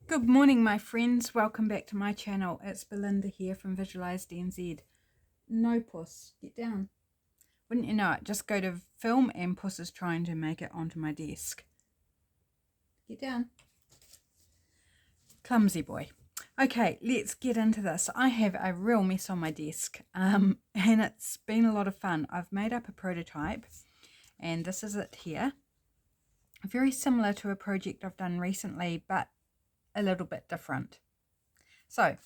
Good morning, my friends. Welcome back to my channel. It's Belinda here from Visualized DNZ. No, Puss, get down. Wouldn't you know it? Just go to film and Puss is trying to make it onto my desk. Get down. Clumsy boy. Okay, let's get into this. I have a real mess on my desk and it's been a lot of fun. I've made up a prototype and this is it here. Very similar to a project I've done recently, but a little bit different. So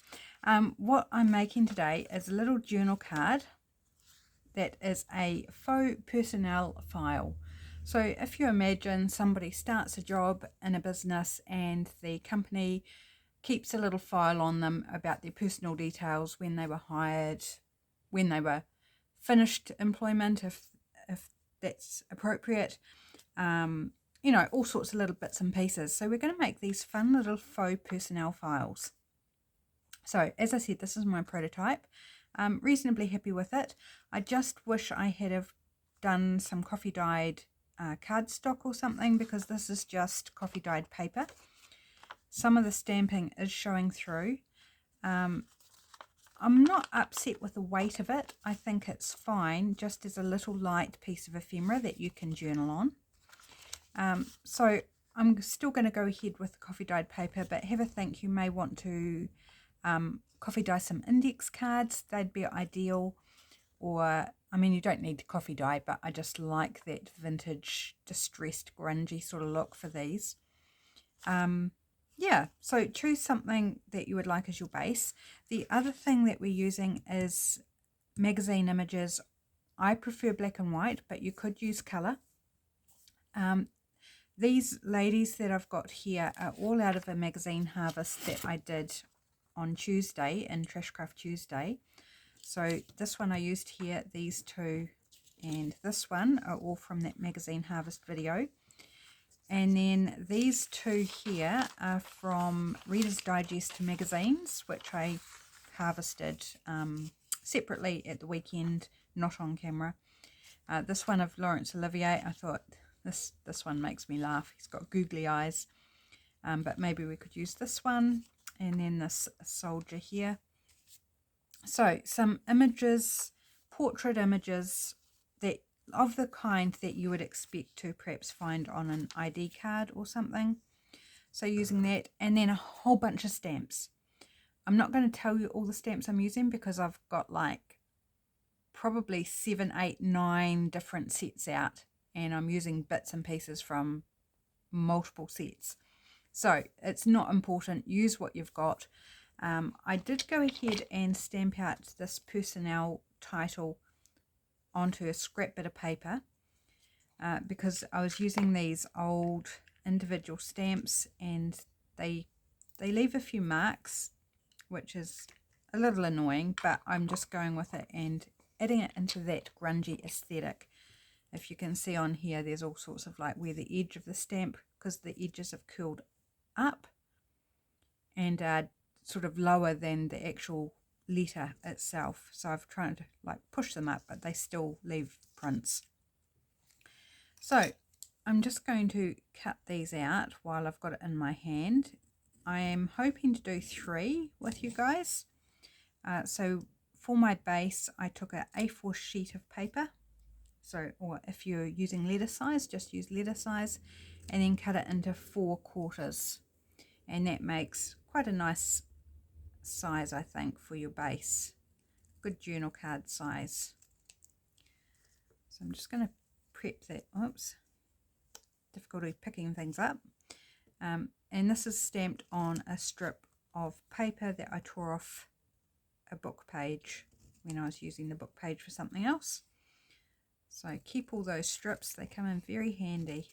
what I'm making today is a little journal card that is a faux personnel file. So if you imagine somebody starts a job in a business and the company keeps a little file on them about their personal details, when they were hired, when they were finished employment, if that's appropriate, you know, all sorts of little bits and pieces. So we're going to make these fun little faux personnel files. So as I said, this is my prototype. I'm reasonably happy with it. I just wish I had have done some coffee dyed cardstock or something, because this is just coffee dyed paper. Some of the stamping is showing through. I'm not upset with the weight of it. I think it's fine, just as a little light piece of ephemera that you can journal on. So I'm still going to go ahead with the coffee dyed paper, but have a think. You may want to coffee dye some index cards. They'd be ideal. Or, I mean, you don't need to coffee dye, but I just like that vintage, distressed, grungy sort of look for these. Yeah, so choose something that you would like as your base. The other thing that we're using is magazine images. I prefer black and white, but you could use colour. These ladies that I've got here are all out of a magazine harvest that I did on Tuesday, in Trashcraft Tuesday. So this one I used here, these two, and this one are all from that magazine harvest video. And then these two here are from Reader's Digest magazines, which I harvested separately at the weekend, not on camera. This one of Laurence Olivier, I thought this one makes me laugh. He's got googly eyes, but maybe we could use this one. And then this soldier here. So some images, portrait images that of the kind that you would expect to perhaps find on an ID card or something. So using that, and then a whole bunch of stamps. I'm not going to tell you all the stamps I'm using, because I've got like probably 7, 8, 9 different sets out, and I'm using bits and pieces from multiple sets. So it's not important. Use what you've got. I did go ahead and stamp out this personnel title onto a scrap bit of paper because I was using these old individual stamps, and they leave a few marks, which is a little annoying, but I'm just going with it and adding it into that grungy aesthetic. If you can see on here, there's all sorts of like where the edge of the stamp, because the edges have curled up and are sort of lower than the actual letter itself. So I've tried to like push them up, but they still leave prints. So I'm just going to cut these out while I've got it in my hand. I am hoping to do 3 with you guys. So for my base, I took an A4 sheet of paper. So, or if you're using letter size, just use letter size, and then cut it into 4 quarters. And that makes quite a nice size, I think, for your base. Good journal card size. So I'm just going to prep that. Oops, difficulty picking things up. And this is stamped on a strip of paper that I tore off a book page when I was using the book page for something else. So keep all those strips, they come in very handy.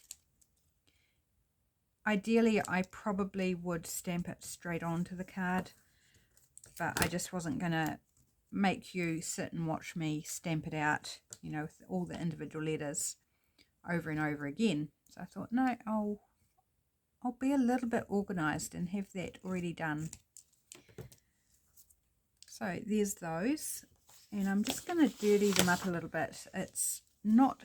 Ideally, I probably would stamp it straight onto the card, but I just wasn't going to make you sit and watch me stamp it out, you know, with all the individual letters over and over again. So I thought, no, I'll be a little bit organized and have that already done. So there's those, and I'm just going to dirty them up a little bit. It's not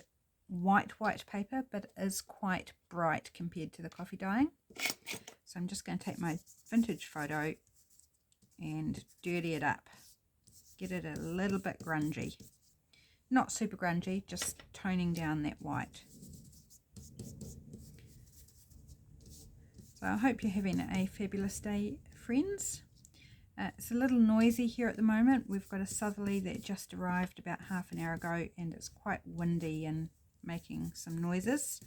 white paper, but it is quite bright compared to the coffee dyeing. So I'm just going to take my vintage photo and dirty it up, get it a little bit grungy, not super grungy, just toning down that white. So I hope you're having a fabulous day, friends. It's a little noisy here at the moment. We've got a southerly that just arrived about half an hour ago, and it's quite windy and making some noises.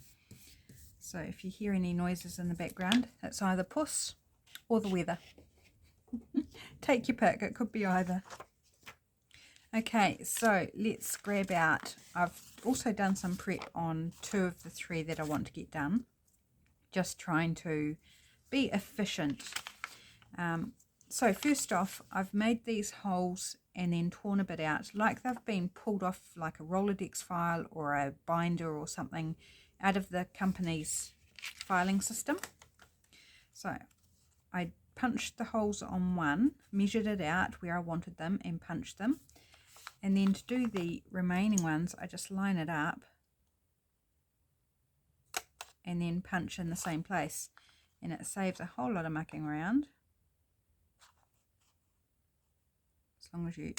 So if you hear any noises in the background, it's either Puss or the weather. Take your pick, it could be either. Okay, so let's grab out, I've also done some prep on 2 of the 3 that I want to get done. Just trying to be efficient. So first off, I've made these holes and then torn a bit out, like they've been pulled off like a Rolodex file or a binder or something out of the company's filing system. So I punched the holes on one, measured it out where I wanted them and punched them. And then to do the remaining ones, I just line it up and then punch in the same place. And it saves a whole lot of mucking around. As long as you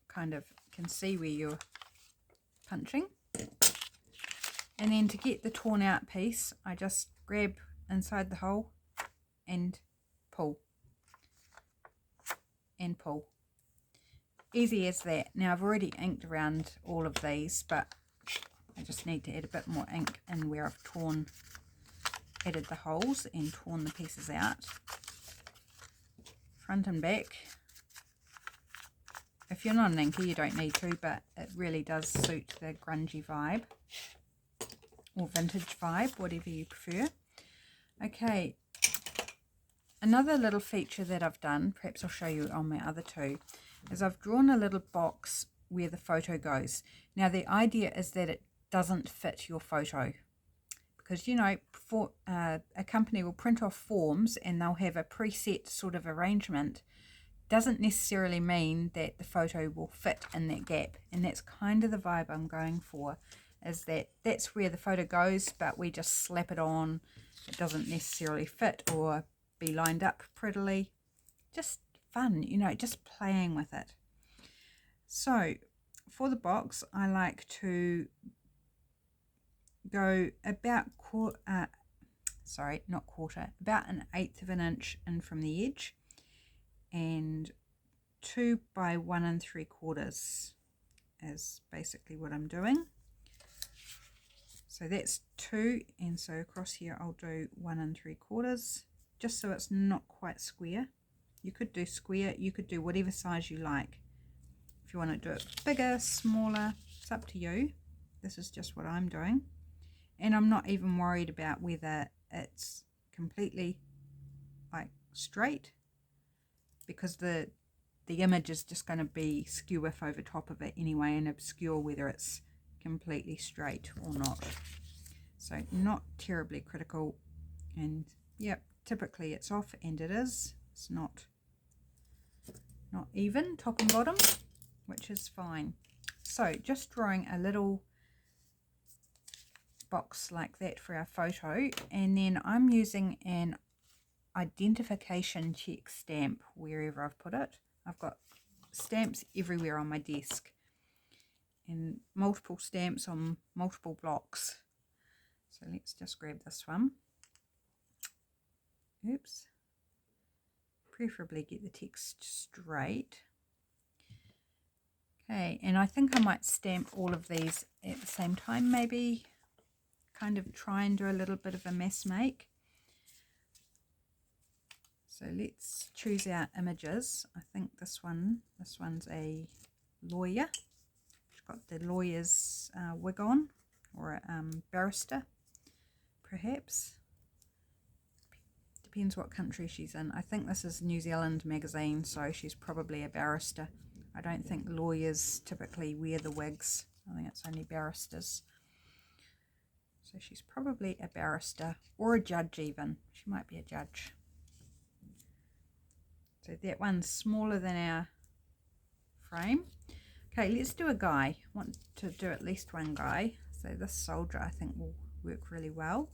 kind of can see where you're punching. And then to get the torn out piece, I just grab inside the hole and pull. And pull. Easy as that. Now I've already inked around all of these, but I just need to add a bit more ink in where I've added the holes and torn the pieces out. Front and back. If you're not an inker, you don't need to, but it really does suit the grungy vibe or vintage vibe, whatever you prefer. Okay, another little feature that I've done, perhaps I'll show you on my other 2, is I've drawn a little box where the photo goes. Now the idea is that it doesn't fit your photo, because you know, for a company will print off forms and they'll have a preset sort of arrangement. Doesn't necessarily mean that the photo will fit in that gap, and that's kind of the vibe I'm going for, is that that's where the photo goes, but we just slap it on. It doesn't necessarily fit or be lined up prettily. Just fun, you know, just playing with it. So for the box, I like to go about about 1/8 of an inch in from the edge, and 2 by 1 3/4 is basically what I'm doing. So that's 2, and so across here I'll do 1 3/4, just so it's not quite square. You could do square, you could do whatever size you like. If you want to do it bigger, smaller, it's up to you. This is just what I'm doing. And I'm not even worried about whether it's completely like straight, because the image is just going to be skew if over top of it anyway and obscure whether it's completely straight or not. So not terribly critical, and yep, typically it's off, and it is. It's not even top and bottom, which is fine. So just drawing a little box like that for our photo, and then I'm using an identification check stamp wherever I've put it. I've got stamps everywhere on my desk, and multiple stamps on multiple blocks. So let's just grab this one. Oops. Preferably get the text straight. Okay, and I think I might stamp all of these at the same time, maybe kind of try and do a little bit of a mess make. So let's choose our images. I think this one's a lawyer. She's got the lawyer's wig on, or a barrister perhaps. Depends what country she's in. I think this is New Zealand magazine, so she's probably a barrister. I don't think lawyers typically wear the wigs. I think it's only barristers. So she's probably a barrister, or a judge even. She might be a judge. So that one's smaller than our frame. Okay, let's do a guy. I want to do at least one guy. So this soldier I think will work really well.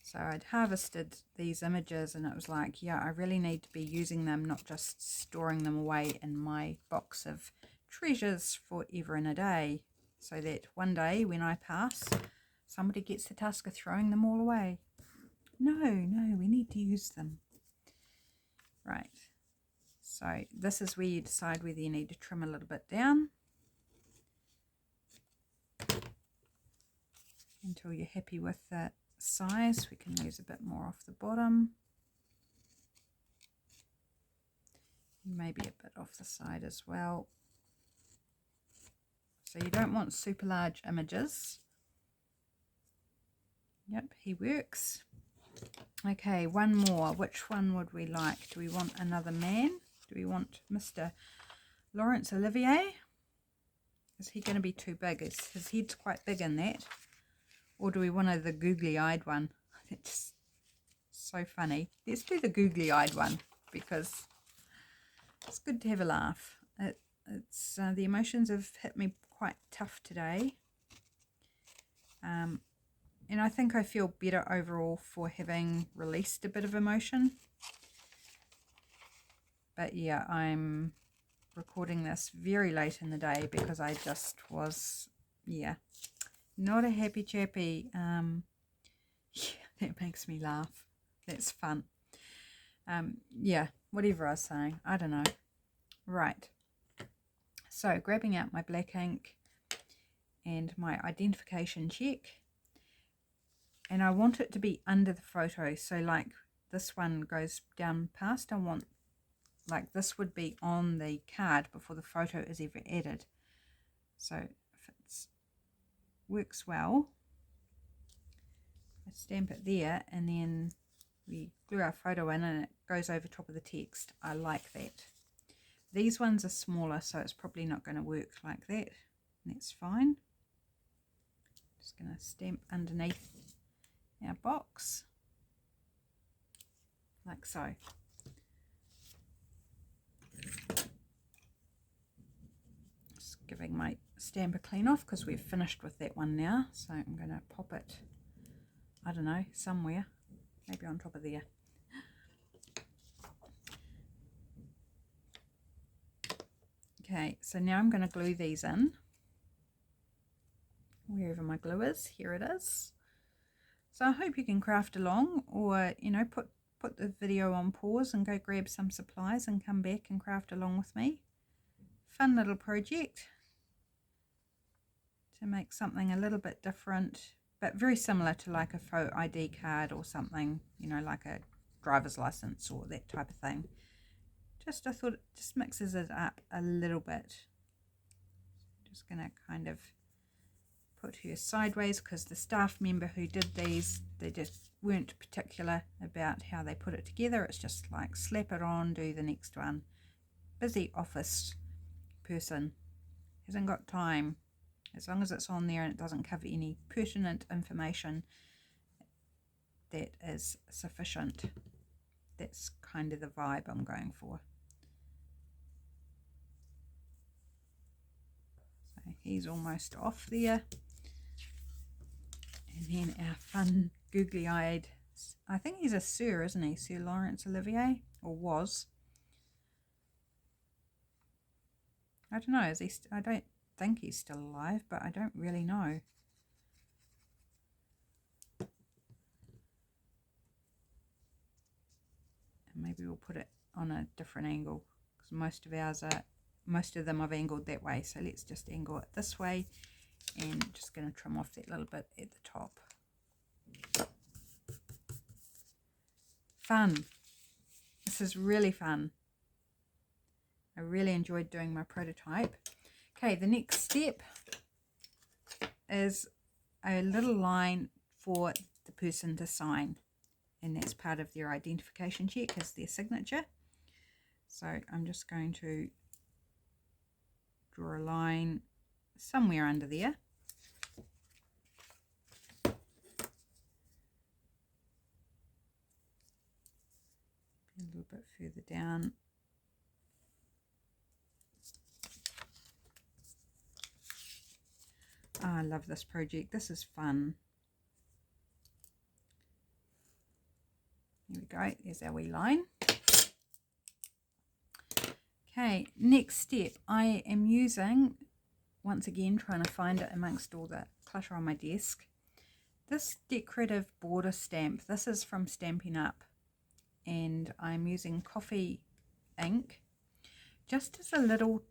So I'd harvested these images and it was like, yeah, I really need to be using them, not just storing them away in my box of treasures forever and a day, so that one day when I pass, somebody gets the task of throwing them all away. No, we need to use them. Right, so this is where you decide whether you need to trim a little bit down until you're happy with the size. We can lose a bit more off the bottom, maybe a bit off the side as well. So you don't want super large images. Yep, he works. Okay, one more. Which one would we like? Do we want another man? Do we want Mr. Laurence Olivier? Is he going to be too big? His head's quite big in that. Or do we want the googly-eyed one? It's so funny. Let's do the googly-eyed one because it's good to have a laugh. It's the emotions have hit me quite tough today. And I think I feel better overall for having released a bit of emotion. But yeah, I'm recording this very late in the day because I just was, yeah, not a happy chappy. Yeah, that makes me laugh. That's fun. Yeah, whatever I was saying, I don't know. Right. So grabbing out my black ink and my identification check. And I want it to be under the photo. So like this one goes down past, I want like this would be on the card before the photo is ever added. So if it works well, I stamp it there and then we glue our photo in and it goes over top of the text. I like that. These ones are smaller, so it's probably not going to work like that. And that's fine. Just going to stamp underneath our box like so. Just giving my stamp a clean off because we've finished with that one now, so I'm going to pop it, I don't know, somewhere, maybe on top of there. Okay, so now I'm going to glue these in wherever my glue is. Here it is. So I hope you can craft along, or you know, put the video on pause and go grab some supplies and come back and craft along with me. Fun little project to make something a little bit different, but very similar to like a faux ID card or something, you know, like a driver's license or that type of thing. Just I thought it just mixes it up a little bit. Just going to kind of put her sideways because the staff member who did these, they just weren't particular about how they put it together. It's just like slap it on, do the next one. Busy office person, hasn't got time. As long as it's on there and it doesn't cover any pertinent information, that is sufficient. That's kind of the vibe I'm going for. So he's almost off there. And then our fun googly-eyed, I think he's a Sir, isn't he? Sir Laurence Olivier, or was. I don't know, is he? I don't think he's still alive, but I don't really know. And maybe we'll put it on a different angle because most of them I've angled that way. So let's just angle it this way. And just going to trim off that little bit at the top. Fun. This is really fun. I really enjoyed doing my prototype. Okay, the next step is a little line for the person to sign. And that's part of their identification check, is their signature. So I'm just going to draw a line somewhere under there. A little bit further down. Oh, I love this project. This is fun. Here we go. There's our wee line. Okay, next step. I am using, once again, trying to find it amongst all the clutter on my desk, this decorative border stamp. This is from Stampin' Up, and I'm using coffee ink just as a little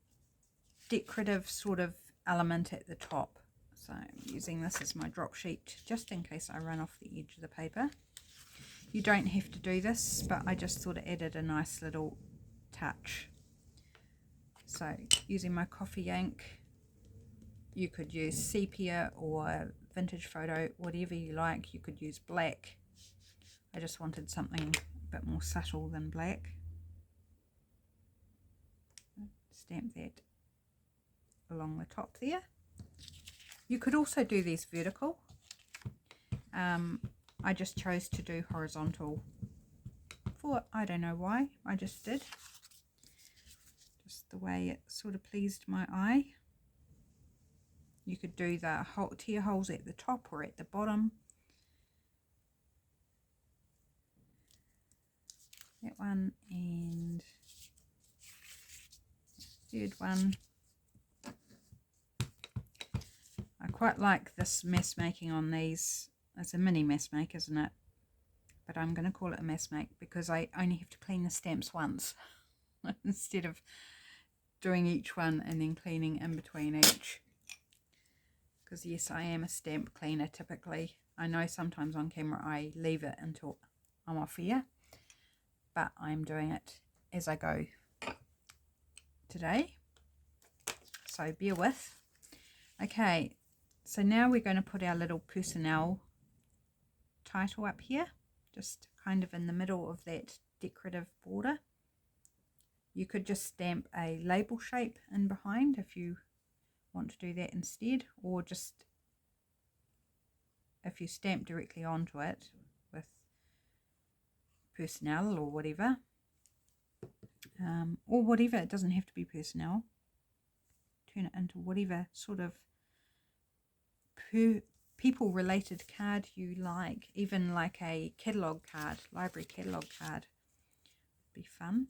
decorative sort of element at the top. So I'm using this as my drop sheet just in case I run off the edge of the paper. You don't have to do this, but I just sort of added a nice little touch. So using my coffee ink, you could use sepia or vintage photo, whatever you like. You could use black. I just wanted something a bit more subtle than black. Stamp that along the top there. You could also do these vertical. I just chose to do horizontal for, I don't know why, I just did. Just the way it sort of pleased my eye. You could do the tear holes at the top or at the bottom. That one and third one. I quite like this mess making on these. It's a mini mess make, isn't it? But I'm going to call it a mess make because I only have to clean the stamps once instead of doing each one and then cleaning in between each. Because yes, I am a stamp cleaner typically. I know sometimes on camera I leave it until I'm off here, but I'm doing it as I go today. So bear with. Okay, so now we're going to put our little personnel title up here, just kind of in the middle of that decorative border. You could just stamp a label shape in behind if you want to do that instead, or just if you stamp directly onto it with personnel or whatever, it doesn't have to be personnel. Turn it into whatever sort of people related card you like, even like a catalogue card, library catalogue card would be fun.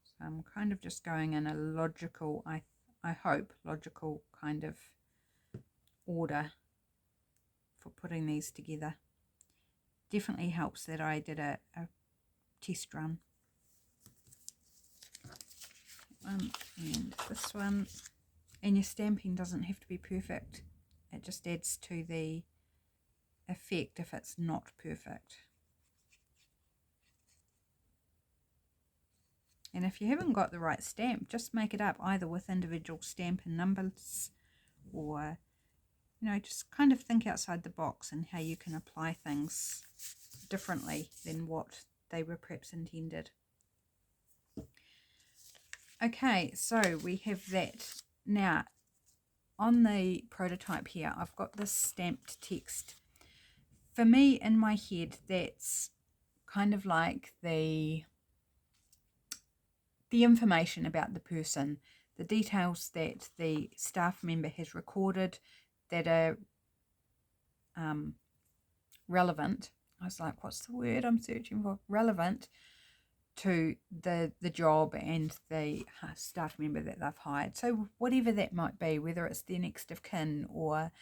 So I'm kind of just going in a logical, I hope logical kind of order for putting these together. Definitely helps that I did a test run. One and this one, and your stamping doesn't have to be perfect. It just adds to the effect if it's not perfect. And if you haven't got the right stamp, just make it up either with individual stamp and numbers, or you know, just kind of think outside the box and how you can apply things differently than what they were perhaps intended. Okay, so we have that. Now, on the prototype here, I've got this stamped text. For me, in my head, that's kind of like the information about the person, the details that the staff member has recorded that are relevant. I was like, what's the word I'm searching for? Relevant to the job and the staff member that they've hired. So whatever that might be, whether it's their next of kin or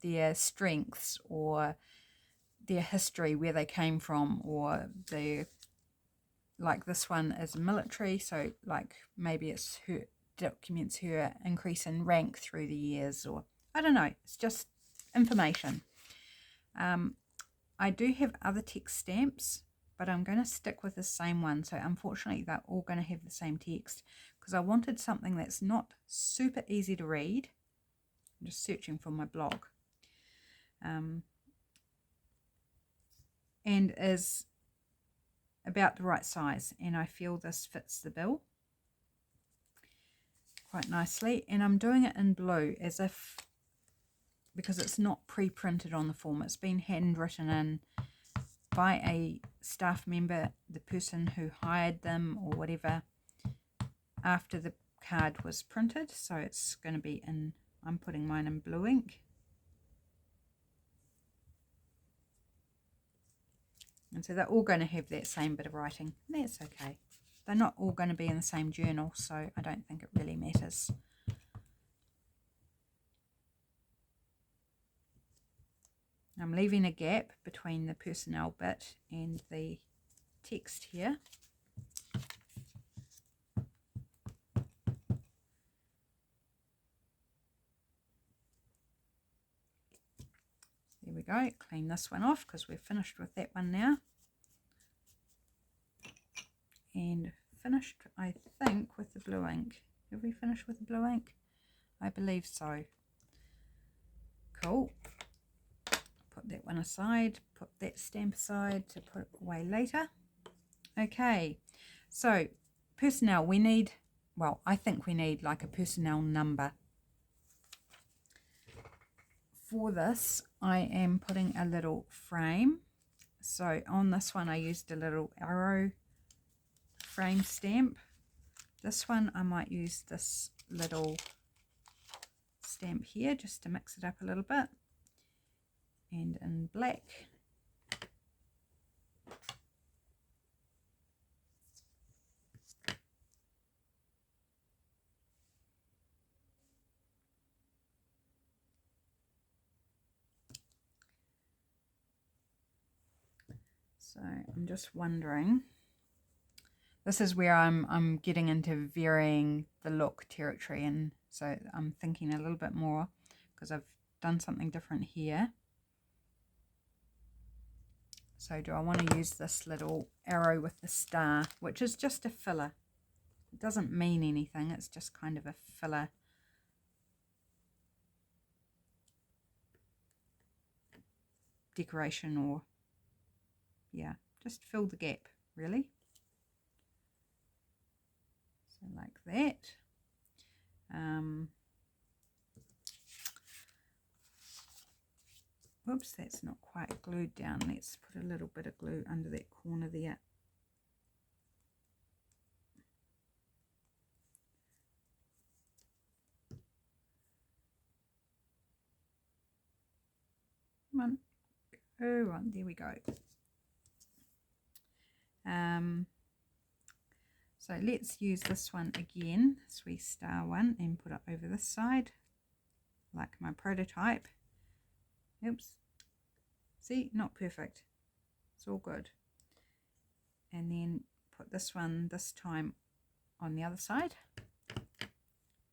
their strengths or their history, where they came from, or their, like this one is military, so like maybe it's her, documents her increase in rank through the years, or I don't know, it's just information. I do have other text stamps, but I'm going to stick with the same one. So unfortunately, they're all going to have the same text because I wanted something that's not super easy to read. I'm just searching for my blog. And is about the right size. And I feel this fits the bill quite nicely. And I'm doing it in blue as if, because it's not pre-printed on the form. It's been handwritten in by a staff member, the person who hired them or whatever, after the card was printed. So it's going to be in, I'm putting mine in blue ink. And so they're all going to have that same bit of writing. That's okay. They're not all going to be in the same journal, so I don't think it really matters. I'm leaving a gap between the personnel bit and the text here. There we go. Clean this one off because we're finished with that one now. And finished, I think, with the blue ink. Have we finished with the blue ink? I believe so. Cool. Put that one aside. Put that stamp aside to put it away later. Okay. So, personnel, we need, well, I think we need like a personnel number. For this, I am putting a little frame. So on this one, I used a little arrow frame stamp. This one, I might use this little stamp here just to mix it up a little bit. And in black. So I'm just wondering, this is where I'm getting into varying the look territory, and so I'm thinking a little bit more because I've done something different here. So do I want to use this little arrow with the star, which is just a filler. It doesn't mean anything, it's just kind of a filler. Decoration, or yeah, just fill the gap really. So like that. Whoops, that's not quite glued down. Let's put a little bit of glue under that corner there. Come on. Oh, there we go. So let's use this one again, this wee star one, and put it over this side, like my prototype. Oops. See, not perfect. It's all good. And then put this one this time on the other side.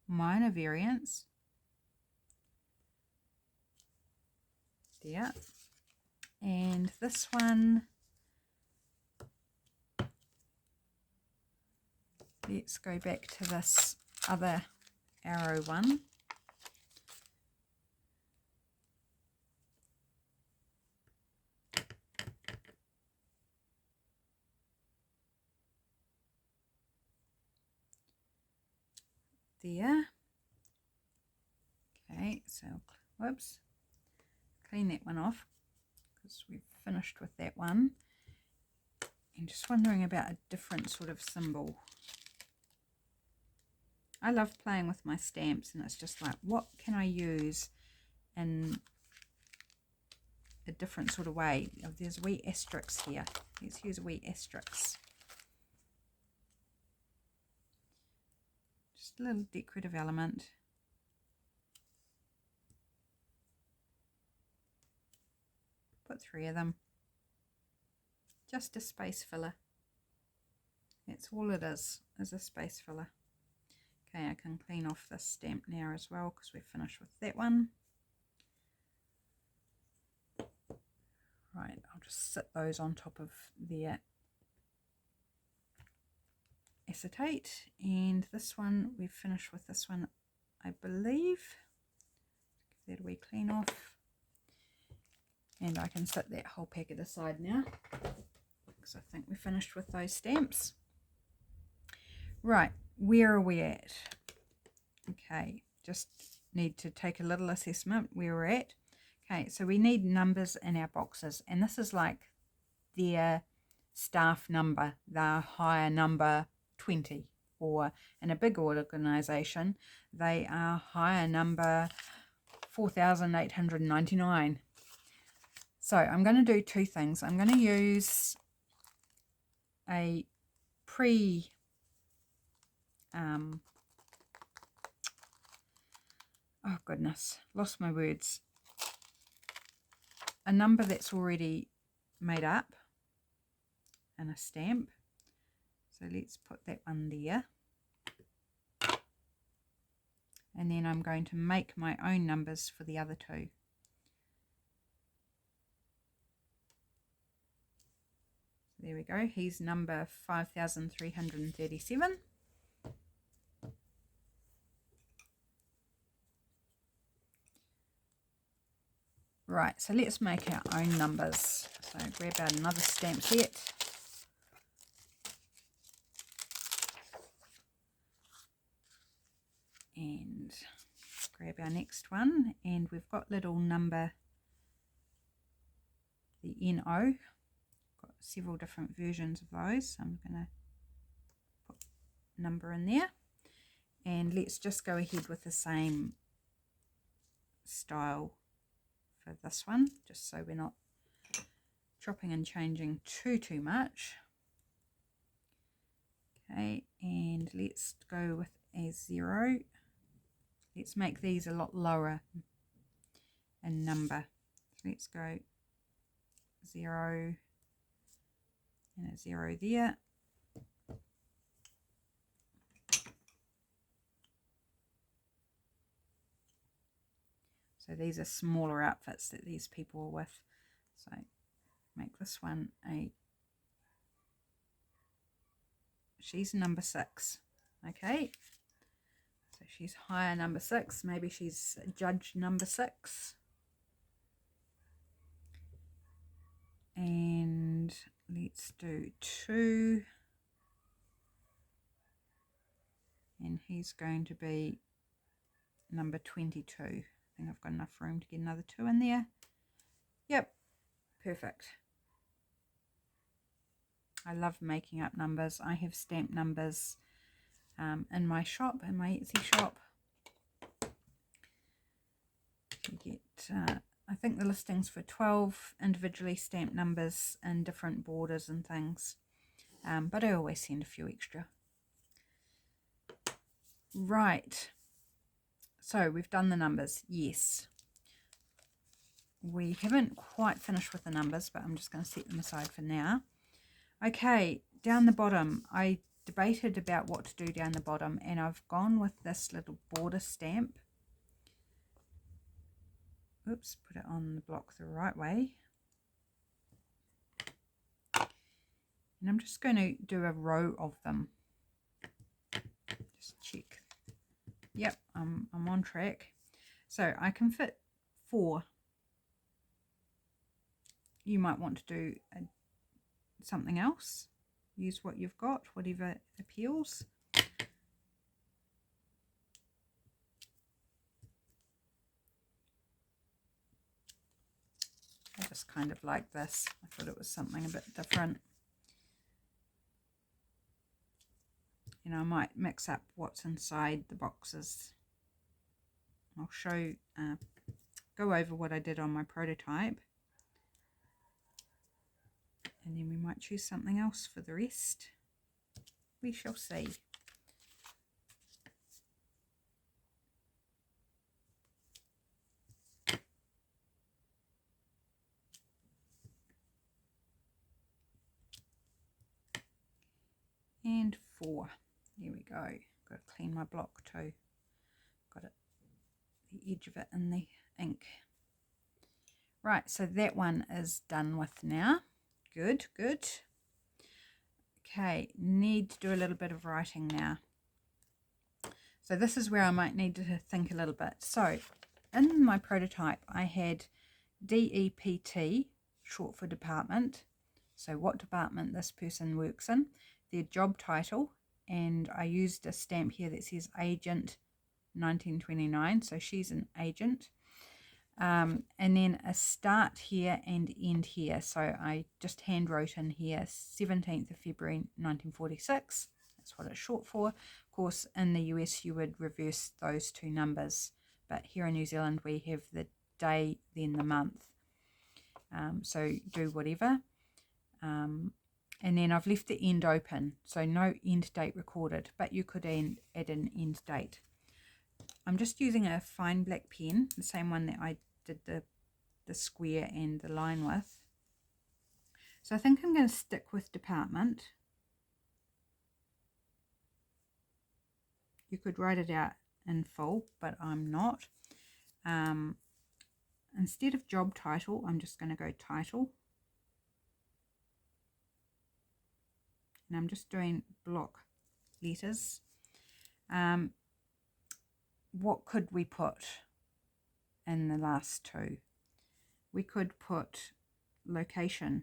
Minor variance. There. And this one, let's go back to this other arrow one. There. Okay, so whoops, clean that one off because we've finished with that one. And just wondering about a different sort of symbol. I love playing with my stamps, and it's just like, what can I use in a different sort of way? Oh, there's a wee asterisk here. Let's use a wee asterisk. Just a little decorative element. Put 3 of them. Just a space filler. That's all it is a space filler. Okay, I can clean off this stamp now as well because we're finished with that one. Right, I'll just sit those on top of their acetate. And this one, we've finished with this one, I believe. Give that a wee clean off. And I can set that whole packet aside now because I think we're finished with those stamps. Right, where are we at? Okay, just need to take a little assessment where we're at. Okay, so we need numbers in our boxes, and this is like their staff number, their hire number 20, or in a big organization, they are hire number 4,899. So I'm going to do two things. I'm going to use a oh goodness, lost my words. A number that's already made up and a stamp. So let's put that one there. And then I'm going to make my own numbers for the other two. So there we go. He's number 5,337. Right, so let's make our own numbers. So grab out another stamp set. And grab our next one, and we've got little number, the NO, got several different versions of those, so I'm going to put number in there, and let's just go ahead with the same style for this one, just so we're not chopping and changing too much. Okay, and let's go with a 0. Let's make these a lot lower in number. So let's go 0 and a 0 there. So these are smaller outfits that these people are with. So make this one she's number 6. Okay. So she's hire number 6. Maybe she's judge number 6. And let's do 2. And he's going to be number 22. I think I've got enough room to get another 2 in there. Yep, perfect. I love making up numbers. I have stamped numbers in my shop, in my Etsy shop. You get, I think the listings for 12 individually stamped numbers in different borders and things. But I always send a few extra. Right. So we've done the numbers, yes. We haven't quite finished with the numbers, but I'm just going to set them aside for now. Okay, down the bottom, I debated about what to do down the bottom, and I've gone with this little border stamp. Oops, put it on the block the right way. And I'm just going to do a row of them. Just check. Yep, I'm on track. So I can fit 4. You might want to do something else. Use what you've got, whatever appeals. I just kind of like this. I thought it was something a bit different. You know, I might mix up what's inside the boxes. I'll show, go over what I did on my prototype. And then we might choose something else for the rest. We shall see. And 4. There we go. Got to clean my block too. Got it, the edge of it in the ink. Right, so that one is done with now. Good, good. Okay, need to do a little bit of writing now. So this is where I might need to think a little bit. So in my prototype, I had DEPT, short for department. So what department this person works in, their job title, and I used a stamp here that says Agent 1929, so she's an agent. And then a start here and end here, so I just hand wrote in here 17th of February 1946. That's what it's short for. Of course, in the US you would reverse those two numbers, but here in New Zealand we have the day then the month, so do whatever. And then I've left the end open, so no end date recorded, but you could add an end date. I'm just using a fine black pen, the same one that I did the square and the line with. So I think I'm going to stick with department. You could write it out in full, but I'm not. Instead of job title, I'm just going to go title. And I'm just doing block letters. What could we put in the last two? We could put location.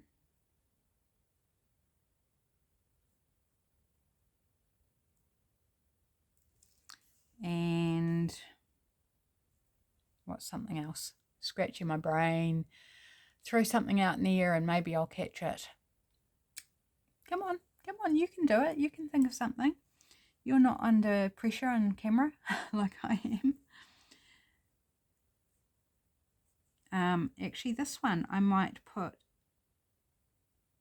And what's something else? Scratching my brain. Throw something out in the air and maybe I'll catch it. Come on, you can do it. You can think of something. You're not under pressure on camera like I am. Actually, this one I might put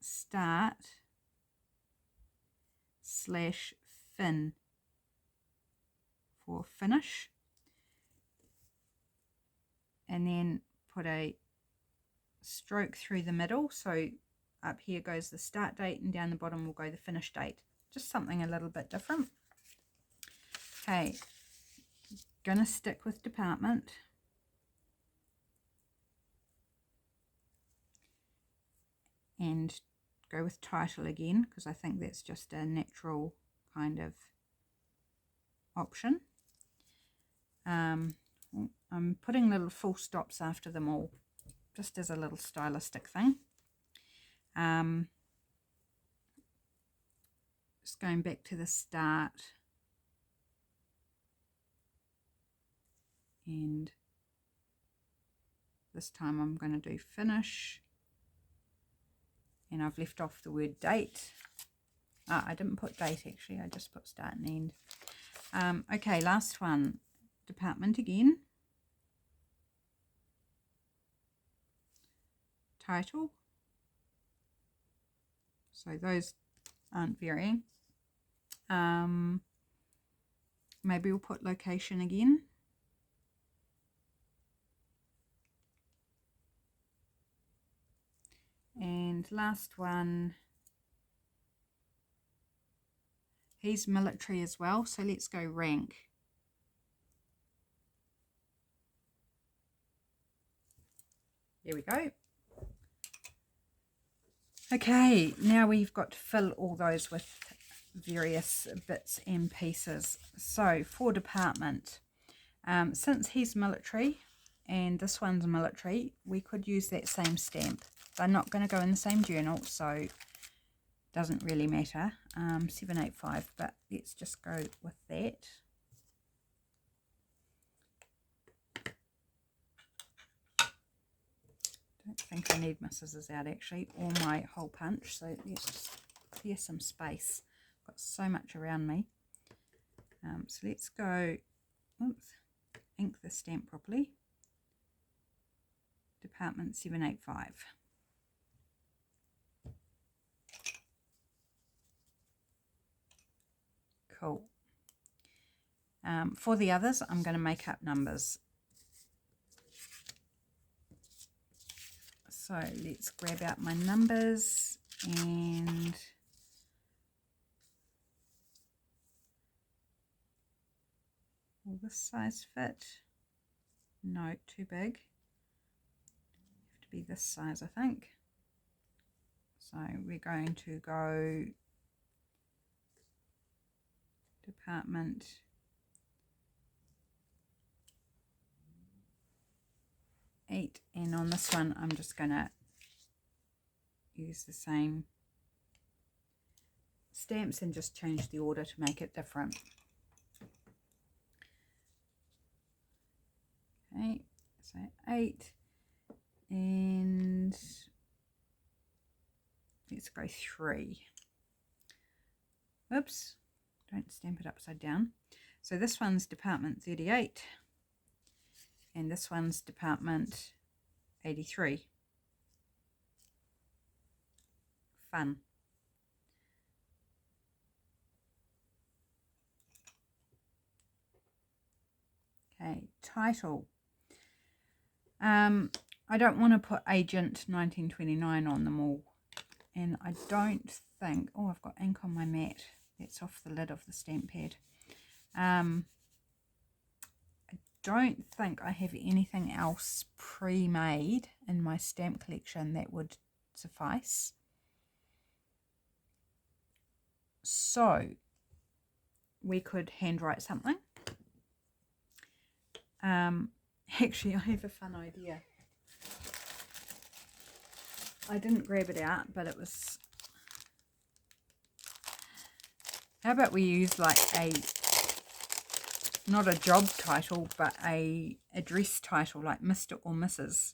start / fin for finish, and then put a stroke through the middle, so up here goes the start date and down the bottom will go the finish date. Just something a little bit different. Okay, gonna stick with department. And go with title again, because I think that's just a natural kind of option. I'm putting little full stops after them all, just as a little stylistic thing. Just going back to the start. And this time I'm going to do finish. And I've left off the word date. I didn't put date actually, I just put start and end. Okay, last one. Department again. Title. So those aren't varying. Maybe we'll put location again. And last one, he's military as well, so let's go rank. There we go. Okay, now we've got to fill all those with various bits and pieces. So for department, since he's military and this one's military, we could use that same stamp. They're not going to go in the same journal, so it doesn't really matter. 785, but let's just go with that. Don't think I need my scissors out actually, or my hole punch, so let's just clear some space. Got so much around me. So let's go, oops, ink the stamp properly. Department 785. Cool. For the others, I'm going to make up numbers. So let's grab out my numbers and will this size fit? No, too big. Have to be this size, I think. So we're going to go department 8, and on this one I'm just going to use the same stamps and just change the order to make it different. Okay, so 8, and let's go 3. Oops, don't stamp it upside down. So this one's Department 38, and this one's Department 83. Fun. Okay, title. I don't want to put Agent 1929 on them all. And I don't think... Oh, I've got ink on my mat. That's off the lid of the stamp pad. I don't think I have anything else pre-made in my stamp collection that would suffice. So, we could handwrite something. Actually, I have a fun idea. I didn't grab it out, but it was... How about we use like a... not a job title, but a address title, like Mr. or Mrs.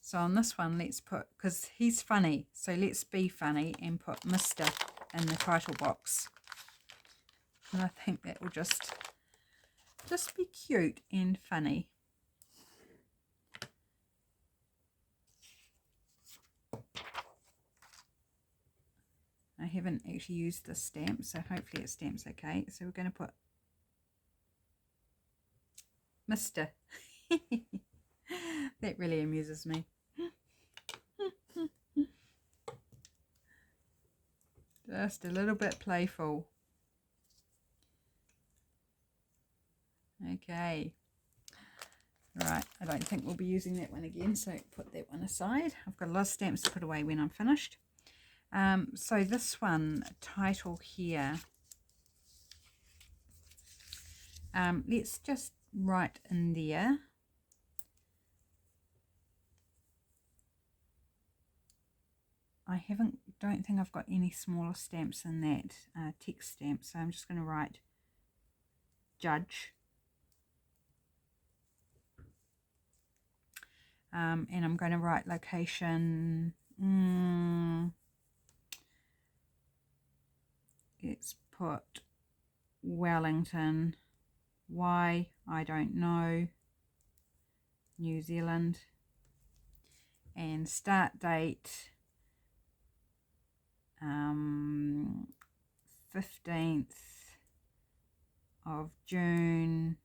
So on this one, let's put... because he's funny, so let's be funny and put Mr. in the title box. And I think that will just be cute and funny. I haven't actually used this stamp, so hopefully it stamps okay. So we're going to put Mr. That really amuses me. Just a little bit playful. Okay. Right, I don't think we'll be using that one again, so put that one aside. I've got a lot of stamps to put away when I'm finished. So this one, title here, let's just write in there. I don't think I've got any smaller stamps in that text stamp, so I'm just going to write Judge. And I'm going to write location. Let's put Wellington. Why? I don't know. New Zealand. And start date 15th of June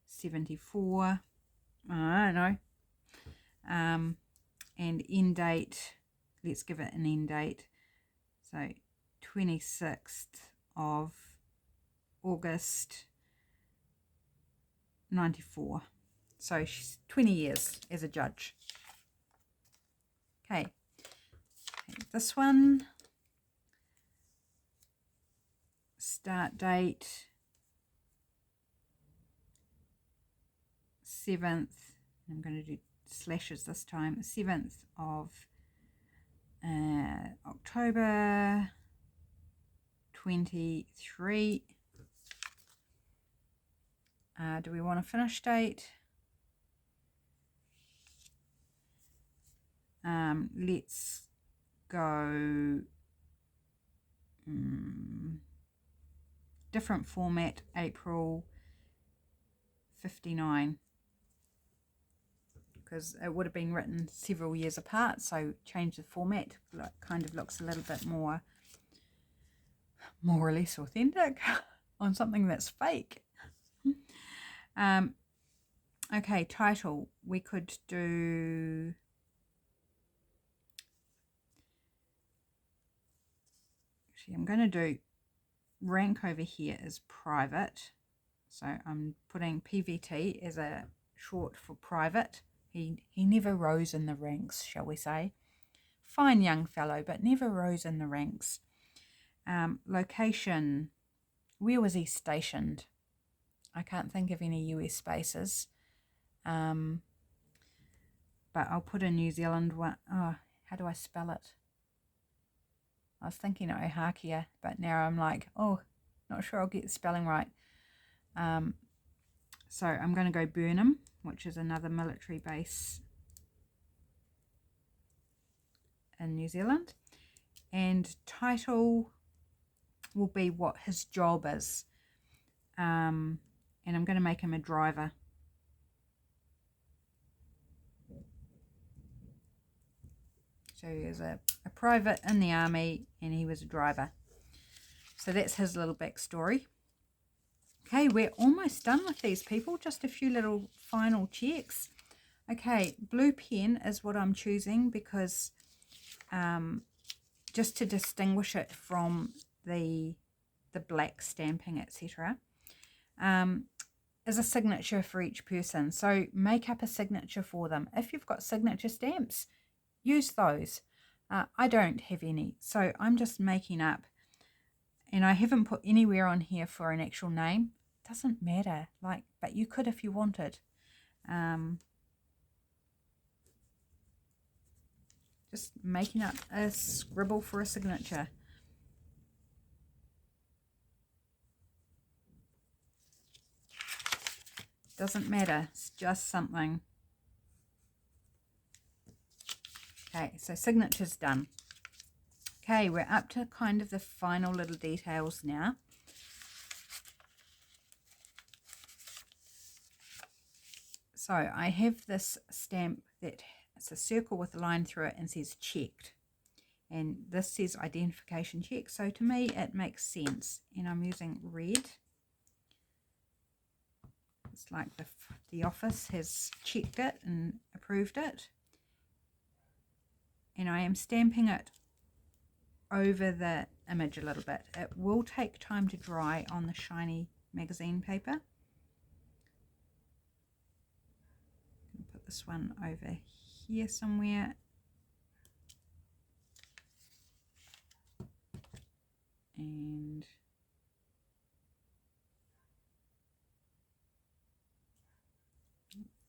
74. I don't know. And end date, let's give it an end date. So 26th of August 94. So she's 20 years as a judge. Okay, this one, start date 7th, I'm going to do slashes this time, 7th of October 23. Do we want a finish date? Let's go different format, April 59, because it would have been written several years apart, so change the format. Kind of looks a little bit more or less authentic on something that's fake. Okay, title, we could do actually I'm going to do rank over here is private, so I'm putting PVT as a short for private. He never rose in the ranks, shall we say. Fine young fellow, but never rose in the ranks. Location, where was he stationed? I can't think of any US bases. But I'll put a New Zealand one. Oh, how do I spell it? I was thinking Ohakia, but now I'm like, oh, not sure I'll get the spelling right. So I'm going to go Burnham, which is another military base in New Zealand. And title will be what his job is. And I'm going to make him a driver. So he was a private in the army and he was a driver. So that's his little backstory. Okay, we're almost done with these people. Just a few little final checks. Okay, blue pen is what I'm choosing because just to distinguish it from the black stamping, etc. Is a signature for each person. So make up a signature for them. If you've got signature stamps, use those. I don't have any, so I'm just making up. And I haven't put anywhere on here for an actual name. Doesn't matter, but you could if you wanted. Just making up a scribble for a signature. Doesn't matter, it's just something. Okay, so signature's done. Okay, we're up to kind of the final little details now. So I have this stamp that it's a circle with a line through it and says checked. And this says identification check. So to me it makes sense. And I'm using red. It's like the office has checked it and approved it. And I am stamping it over the image a little bit. It will take time to dry on the shiny magazine paper. Put this one over here somewhere. And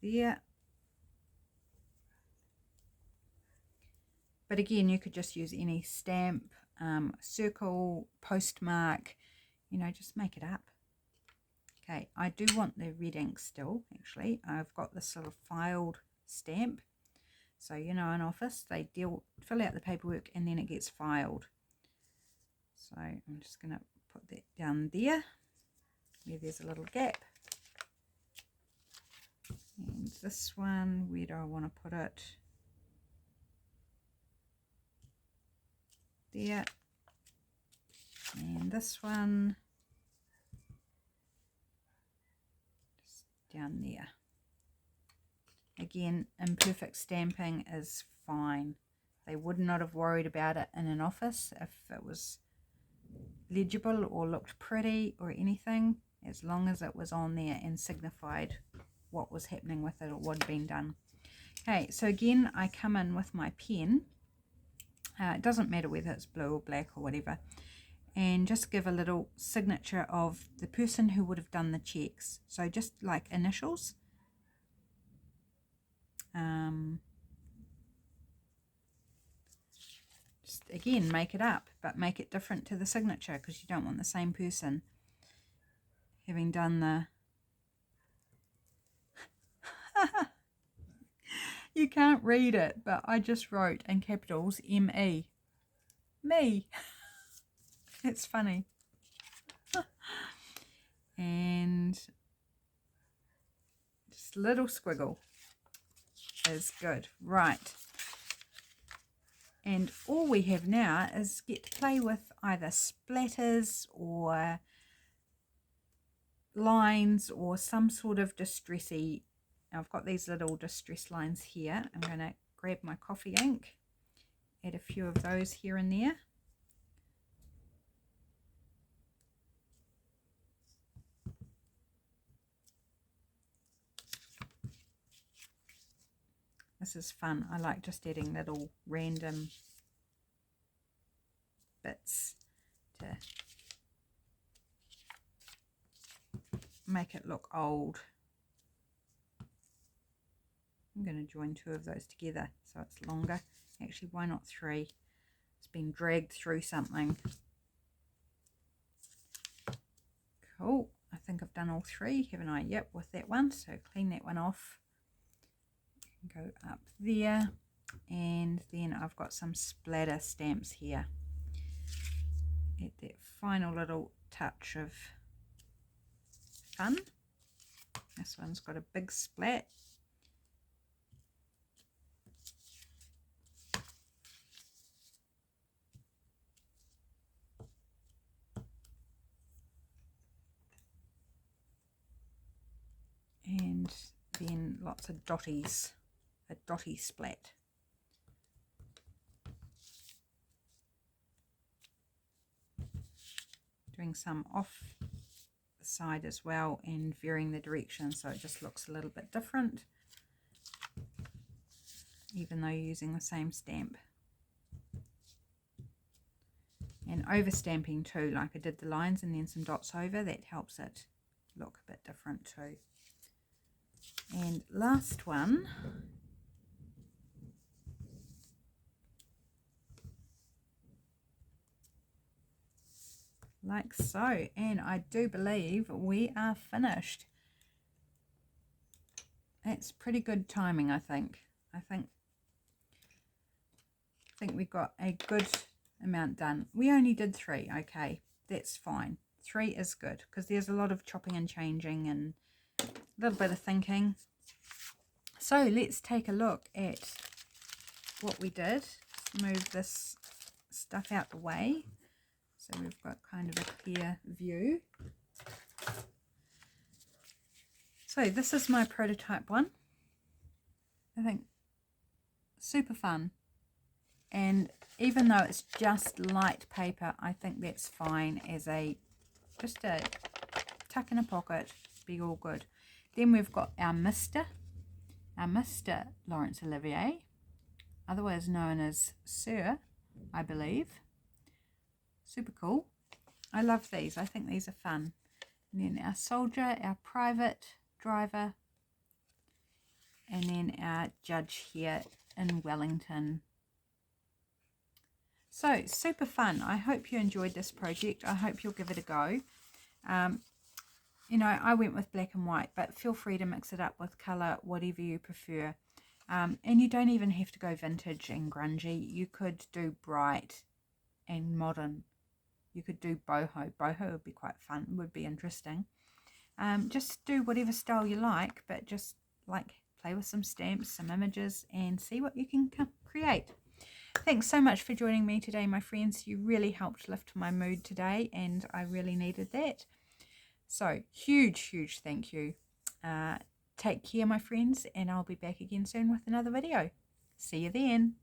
there. But again, you could just use any stamp, circle, postmark, just make it up. Okay, I do want the red ink still, actually. I've got this sort of filed stamp. So, in office, they fill out the paperwork and then it gets filed. So I'm just going to put that down there where there's a little gap. And this one, where do I want to put it? There. And this one, just down there. Again, imperfect stamping is fine. They would not have worried about it in an office if it was legible or looked pretty or anything, as long as it was on there and signified what was happening with it or what had been done. Okay, so again, I come in with my pen. It doesn't matter whether it's blue or black or whatever, and just give a little signature of the person who would have done the checks. So just like initials. Just again, make it up, but make it different to the signature because you don't want the same person having done the... You can't read it, but I just wrote in capitals M-E. Me. It's funny. And just a little squiggle is good. Right. And all we have now is get to play with either splatters or lines or some sort of distressy. I've got these little distress lines here. I'm going to grab my coffee ink, add a few of those here and there. This is fun. I like just adding little random bits to make it look old. I'm going to join two of those together so it's longer. Actually, why not three? It's been dragged through something. Cool. I think I've done all 3, haven't I? Yep, with that one. So clean that one off. Go up there. And then I've got some splatter stamps here. Add that final little touch of fun. This one's got a big splat. And then lots of dotties, a dotty splat. Doing some off the side as well and varying the direction so it just looks a little bit different, even though you're using the same stamp. And over stamping too, like I did the lines and then some dots over, that helps it look a bit different too. And last one, like so, and I do believe we are finished. That's pretty good timing, I think. I think we got a good amount done. We only did 3, okay, that's fine. 3 is good because there's a lot of chopping and changing and a little bit of thinking. So let's take a look at what we did. Move this stuff out the way so we've got kind of a clear view. So this is my prototype one. I think super fun, and even though it's just light paper, I think that's fine as just a tuck in a pocket, be all good. Then we've got our Mr. Laurence Olivier, otherwise known as Sir, I believe. Super cool. I love these. I think these are fun. And then our soldier, our private driver, and then our judge here in Wellington. So super fun. I hope you enjoyed this project. I hope you'll give it a go. You know, I went with black and white, but feel free to mix it up with colour, whatever you prefer. And you don't even have to go vintage and grungy. You could do bright and modern. You could do boho. Boho would be quite fun, would be interesting. Just do whatever style you like, but just like play with some stamps, some images, and see what you can create. Thanks so much for joining me today, my friends. You really helped lift my mood today, and I really needed that. So huge thank you. Take care, my friends, and I'll be back again soon with another video. See you then.